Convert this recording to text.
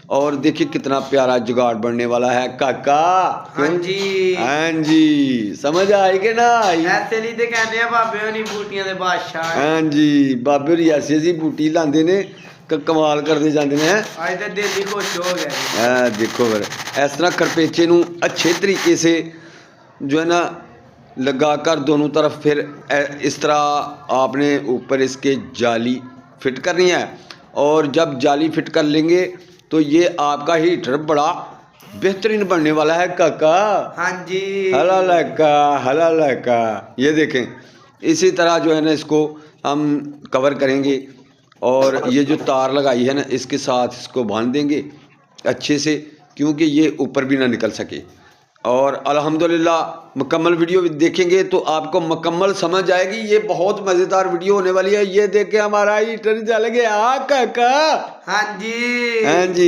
और देखिए कितना प्यारा जुगाड़ बनने वाला है काका। हाँ जी, हाँ जी, समझ आई कि ना आई? ऐसे लिए तो कहते हैं बाबे होनी बूटियां दे बादशाह। हाँ जी, बाबे होरी ऐसी ऐसी बूटी लाते ने कमाल करते जाते हैं। आज तो दिल ही खुश हो गया जी। देखो फिर इस तरह करपेचे नू अच्छे तरीके से जो है ना लगा कर दोनों तरफ फिर इस तरह आपने ऊपर इसके जाली फिट करनी है। और जब जाली फिट कर लेंगे तो ये आपका हीटर बड़ा बेहतरीन बनने वाला है काका। हाँ जी, हला लका हला लका। ये देखें इसी तरह जो है ना इसको हम कवर करेंगे और ये जो तार लगाई है ना इसके साथ इसको बांध देंगे अच्छे से, क्योंकि ये ऊपर भी ना निकल सके। और अल्हम्दुलिल्लाह मुकम्मल वीडियो देखेंगे तो आपको मुकम्मल समझ आएगी। ये बहुत मज़ेदार वीडियो होने वाली है। ये देख के हमारा हीटर जल गया काका। हाँ जी। हाँ जी।